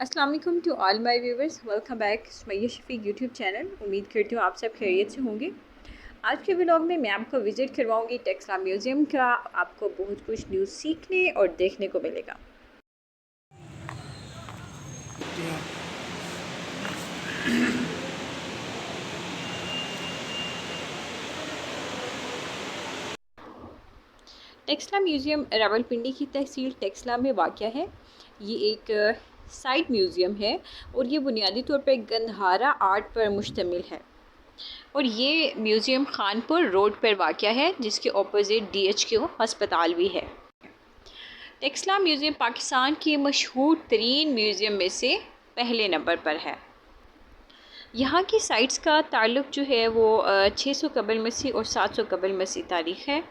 अस्सलाम वालेकुम to all my viewers, welcome back Sumaiya Shafiq YouTube channel. उम्मीद करती हूँ आप सब खैरियत से होंगे। आज के व्लॉग में मैं आपको विज़िट करवाऊंगी टेक्सला म्यूज़ियम का। आपको बहुत कुछ न्यूज़ सीखने और देखने को मिलेगा। टेक्सला म्यूज़ियम रावलपिंडी की तहसील टेक्सला में वाक़या है। ये एक साइट म्यूज़ियम है और ये बुनियादी तौर पर गंधारा आर्ट पर मुश्तमिल है। और ये म्यूज़ियम खानपुर रोड पर वाक़या है, जिसके ऑपोजिट DHQ हस्पताल भी है। टेक्सला म्यूज़ियम पाकिस्तान के मशहूर तरीन म्यूज़ियम में से पहले नंबर पर है। यहाँ की साइट्स का ताल्लुक़ जो है वो 600 कबल मसीह और 700 कबल मसीह तारीख़ है।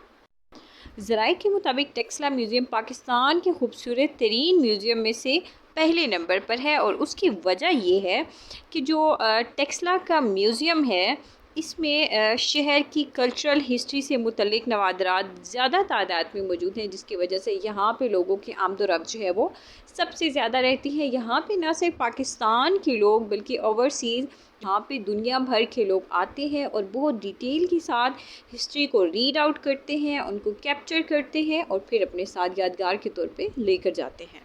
ज़राए के मुताबिक टेक्सला म्यूज़ियम पाकिस्तान के खूबसूरत तरीन म्यूज़ियम में से पहले नंबर पर है। और उसकी वजह ये है कि जो टेक्सला का म्यूज़ियम है, इसमें शहर की कल्चरल हिस्ट्री से मुतल्लिक नवादरात ज़्यादा तादाद में मौजूद हैं, जिसकी वजह से यहाँ पे लोगों की आमदोरफ्त जो है वो सबसे ज़्यादा रहती है। यहाँ पे ना सिर्फ पाकिस्तान के लोग बल्कि ओवरसीज़ यहाँ पे दुनिया भर के लोग आते हैं और बहुत डिटेल के साथ हिस्ट्री को रीड आउट करते हैं, उनको कैप्चर करते हैं और फिर अपने साथ यादगार के तौर पे लेकर जाते हैं।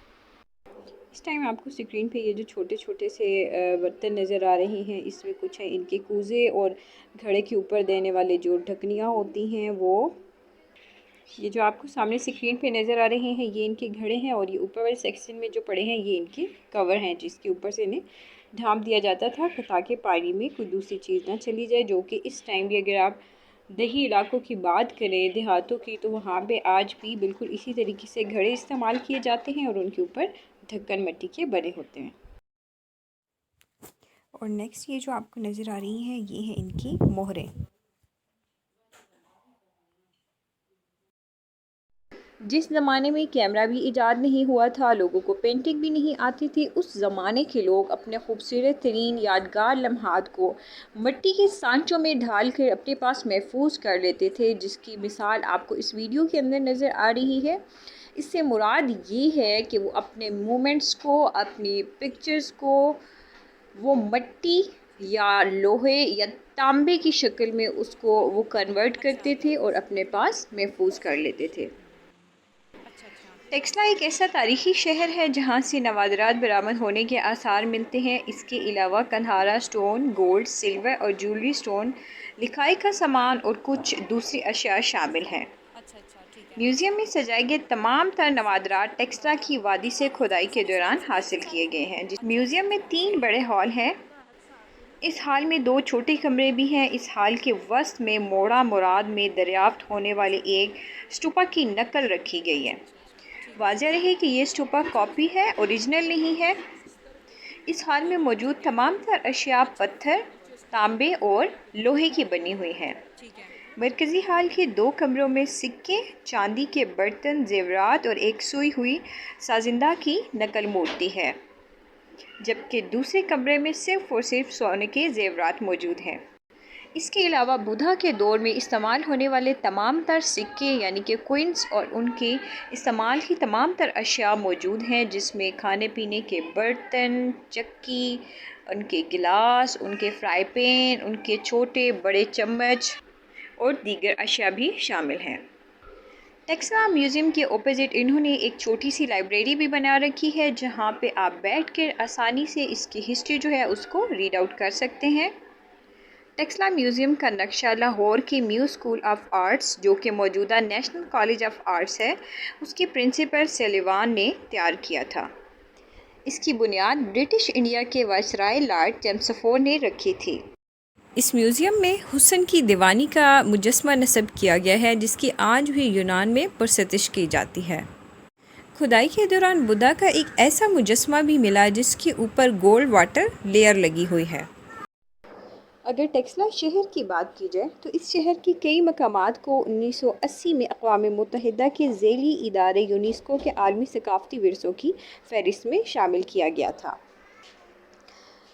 इस टाइम आपको स्क्रीन पे ये जो छोटे छोटे से बर्तन नज़र आ रहे हैं, इसमें कुछ है इनके कूज़े और घड़े के ऊपर देने वाले जो ढकनियाँ होती हैं वो ये जो आपको सामने स्क्रीन पे नज़र आ रहे हैं, ये इनके घड़े हैं। और ये ऊपर वाले सेक्शन में जो पड़े हैं ये इनके कवर हैं, जिसके ऊपर से इन्हें ढाँप दिया जाता था ताकि पानी में कोई दूसरी चीज़ ना चली जाए। जो कि इस टाइम भी अगर आप दही इलाकों की बात करें, देहातों की, तो वहाँ पे आज भी बिल्कुल इसी तरीके से घड़े इस्तेमाल किए जाते हैं और उनके ऊपर ढक्कन मिट्टी के बने होते हैं। और नेक्स्ट ये जो आपको नज़र आ रही हैं, ये हैं इनकी मोहरें। जिस ज़माने में कैमरा भी ईजाद नहीं हुआ था, लोगों को पेंटिंग भी नहीं आती थी, उस ज़माने के लोग अपने खूबसूरत तरीन यादगार लम्हात को मिट्टी के सांचों में ढाल कर अपने पास महफूज कर लेते थे, जिसकी मिसाल आपको इस वीडियो के अंदर नज़र आ रही है। इससे मुराद ये है कि वो अपने मोमेंट्स को, अपनी पिक्चर्स को वो मिट्टी या लोहे या तांबे की शक्ल में उसको वो कन्वर्ट करते थे और अपने पास महफूज कर लेते थे। टेक्सला एक ऐसा तारीखी शहर है जहाँ से नवादरात बरामद होने के आसार मिलते हैं। इसके अलावा कंधारा स्टोन, गोल्ड, सिल्वर और ज्वेलरी स्टोन, लिखाई का सामान और कुछ दूसरी अशिया शामिल हैं। म्यूज़ियम में सजाए गए तमाम तर नवादरात टेक्सला की वादी से खुदाई के दौरान हासिल किए गए हैं। म्यूज़ियम में 3 बड़े हॉल हैं। इस हाल में 2 छोटे कमरे भी हैं। इस हाल के वस्त में मोड़ा मुराद में दरियाफ्त होने वाले एक स्टूपा की नकल रखी गई है। वाज़ेह रहे कि ये स्टूपा कॉपी है, ओरिजिनल नहीं है। इस हाल में मौजूद तमाम तर अशिया पत्थर, तांबे और लोहे की बनी हुई हैं। मरकज़ी हाल के 2 कमरों में सिक्के, चांदी के बर्तन, जेवरात और एक सुई हुई साजिंदा की नकल मूर्ति है, जबकि दूसरे कमरे में सिर्फ़ और सिर्फ सोने के जेवरात मौजूद हैं। इसके अलावा बुधा के दौर में इस्तेमाल होने वाले तमाम तर सिक्के यानी कि कोइंस और उनके इस्तेमाल की तमाम तर अशिया मौजूद हैं, जिसमें खाने पीने के बर्तन, चक्की, उनके गिलास, उनके फ्राई पैन, उनके छोटे बड़े चम्मच और दीगर अशिया भी शामिल हैं। टेक्सला म्यूज़ियम के ऑपोजिट इन्होंने एक छोटी सी लाइब्रेरी भी बना रखी है, जहाँ पे आप बैठकर आसानी से इसकी हिस्ट्री जो है उसको रीड आउट कर सकते हैं। टेक्सला म्यूज़ियम का नक्शा लाहौर के म्यूज़ स्कूल ऑफ आर्ट्स, जो कि मौजूदा नेशनल कॉलेज ऑफ आर्ट्स है, उसके प्रिंसिपल सेलिवान ने तैयार किया था। इसकी बुनियाद ब्रिटिश इंडिया के वायसराय लॉर्ड चेम्सफोर्ड ने रखी थी। इस म्यूज़ियम में हुस्न की दीवानी का मुजस्मा नस्ब किया गया है, जिसकी आज भी यूनान में परस्तश की जाती है। खुदाई के दौरान बुद्धा का एक ऐसा मुजस्मा भी मिला जिसके ऊपर गोल्ड वाटर लेयर लगी हुई है। अगर टेक्सला शहर की बात की जाए तो इस शहर की कई मकामात को 1980 में अक़वाम मुत्तहिदा के ज़ैली इदारे यूनेस्को के आलमी सकाफ़ती विरसों की फ़हरिस्त में शामिल किया गया था।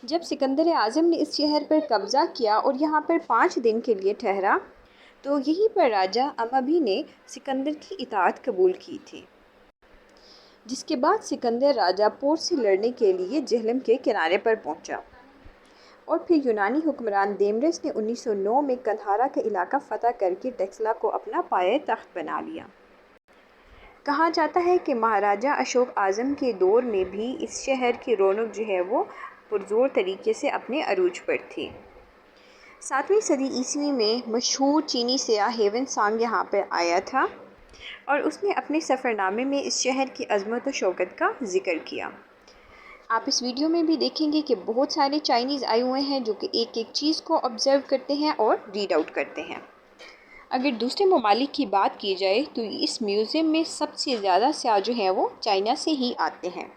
जब सिकंदर आज़म ने इस शहर पर कब्ज़ा किया और यहाँ पर 5 दिन के लिए ठहरा, तो यहीं पर राजा अमाबी ने सिकंदर की इताअत कबूल की थी। जिसके बाद सिकंदर राजा पोर्ट से लड़ने के लिए जेहलम के किनारे पर पहुंचा और फिर यूनानी हुक्मरान देमरस ने 1909 में कंधारा का इलाका फ़तह करके टेक्सला को अपना पाए तख्त बना लिया। कहा जाता है कि महाराजा अशोक आज़म के दौर में भी इस शहर की रौनक जो है वो पुरजोर तरीके से अपने अरूज पर थी। 7वीं सदी ईस्वी में मशहूर चीनी सयाह हेवन सांग यहाँ पर आया था और उसने अपने सफ़रनामे में इस शहर की अज़मत व शौकत का ज़िक्र किया। आप इस वीडियो में भी देखेंगे कि बहुत सारे चाइनीज़ आए हुए हैं जो कि एक एक चीज़ को ऑब्ज़र्व करते हैं और रीड आउट करते हैं। अगर दूसरे ममालिक की बात की जाए तो इस म्यूज़ियम में सबसे ज़्यादा सयाह जो हैं वो चाइना से ही आते हैं।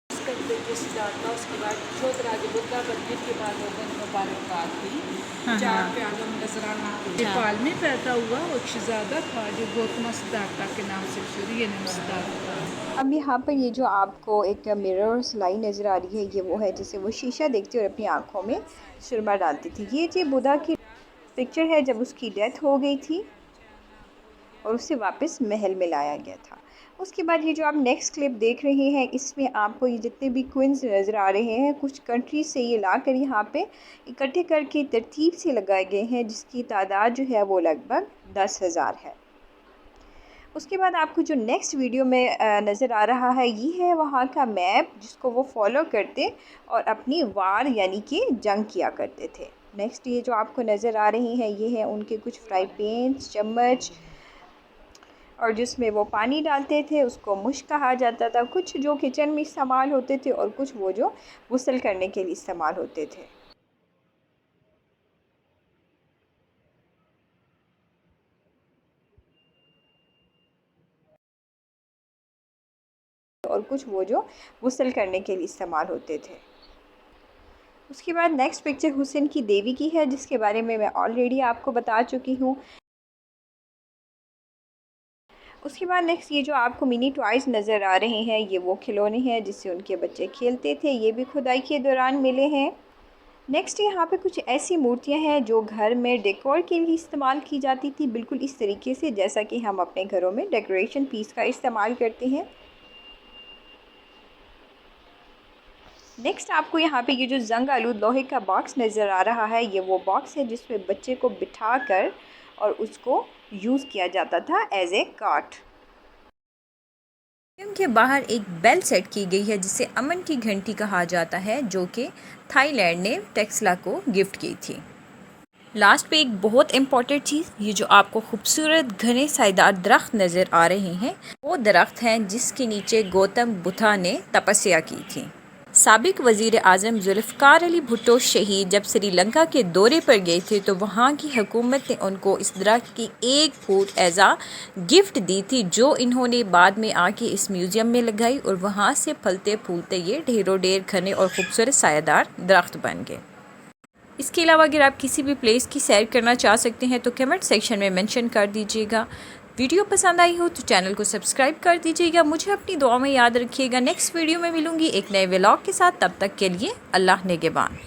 उसके बाद छोटराज बुद्धा बद्री के बाद मुबारकबाद दी। चार पे आलम नजराना नेपाल में पैदा हुआ और शहजादा था जो गौतम सिद्धार्था के नाम से मशहूर है। सिद्धार्था। अब यहाँ पर ये जो आपको एक मिरर सिलाई नज़र आ रही है, ये वो है जिसे वो शीशा देखती और अपनी आँखों में सुरमा डालती थी। ये जी बुद्धा की पिक्चर है जब उसकी डेथ हो गई थी और उसे वापस महल में लाया गया था। उसके बाद ये जो आप नेक्स्ट क्लिप देख रहे हैं, इसमें आपको ये जितने भी क्वींस नज़र आ रहे हैं कुछ कंट्रीज से ये ला कर यहाँ पे इकट्ठे करके तरतीब से लगाए गए हैं, जिसकी तादाद जो है वो लगभग 10,000 है। उसके बाद आपको जो नेक्स्ट वीडियो में नज़र आ रहा है ये है वहाँ का मैप जिसको वो फॉलो करते और अपनी वार यानी कि जंग किया करते थे। नेक्स्ट ये जो आपको नज़र आ रही हैं ये है उनके कुछ फ्राई पैन्स, चम्मच और जिसमें वो पानी डालते थे उसको मुश कहा जाता था। कुछ जो किचन में इस्तेमाल होते थे और कुछ वो जो गुस्ल करने के लिए इस्तेमाल होते थे। और कुछ वो जो गुस्ल करने के लिए इस्तेमाल होते थे। उसके बाद नेक्स्ट पिक्चर हुसैन की देवी की है जिसके बारे में मैं ऑलरेडी आपको बता चुकी हूँ। उसके बाद नेक्स्ट ये जो आपको मिनी टॉयज़ नज़र आ रहे हैं ये वो खिलौने हैं जिससे उनके बच्चे खेलते थे, ये भी खुदाई के दौरान मिले हैं। नेक्स्ट यहाँ पे कुछ ऐसी मूर्तियाँ हैं जो घर में डेकोर के लिए इस्तेमाल की जाती थी, बिल्कुल इस तरीके से जैसा कि हम अपने घरों में डेकोरेशन पीस का इस्तेमाल करते हैं। नेक्स्ट आपको यहाँ पे ये जो जंग आलूद लोहे का बॉक्स नज़र आ रहा है ये वो बॉक्स है जिसमें बच्चे को बिठा कर और उसको यूज़ किया जाता था एज ए कार्ट। म्यूजियम के बाहर एक बेल सेट की गई है जिसे अमन की घंटी कहा जाता है जो कि थाईलैंड ने टेक्सला को गिफ्ट की थी। लास्ट पे एक बहुत इम्पॉर्टेंट चीज़, ये जो आपको खूबसूरत घने साइदार दरख्त नज़र आ रहे हैं वो दरख्त हैं जिसके नीचे गौतम बुद्धा ने तपस्या की थी। साबिक वज़ीर आज़म जुल्फ़िकार अली भुट्टो शहीद जब श्रीलंका के दौरे पर गए थे तो वहाँ की हुकूमत ने उनको इस दरख्त की 1 फुट एज़ा गिफ्ट दी थी जो इन्होंने बाद में आके इस म्यूज़ियम में लगाई और वहाँ से फलते फूलते ये ढेरों ढेर घने और ख़ूबसूरत सायादार दरख्त बन गए। इसके अलावा अगर आप किसी भी प्लेस की सैर करना चाह सकते हैं तो कमेंट सेक्शन में मेंशन कर दीजिएगा। वीडियो पसंद आई हो तो चैनल को सब्सक्राइब कर दीजिएगा। मुझे अपनी दुआ में याद रखिएगा। नेक्स्ट वीडियो में मिलूंगी एक नए व्लॉग के साथ, तब तक के लिए अल्लाह निगहबान।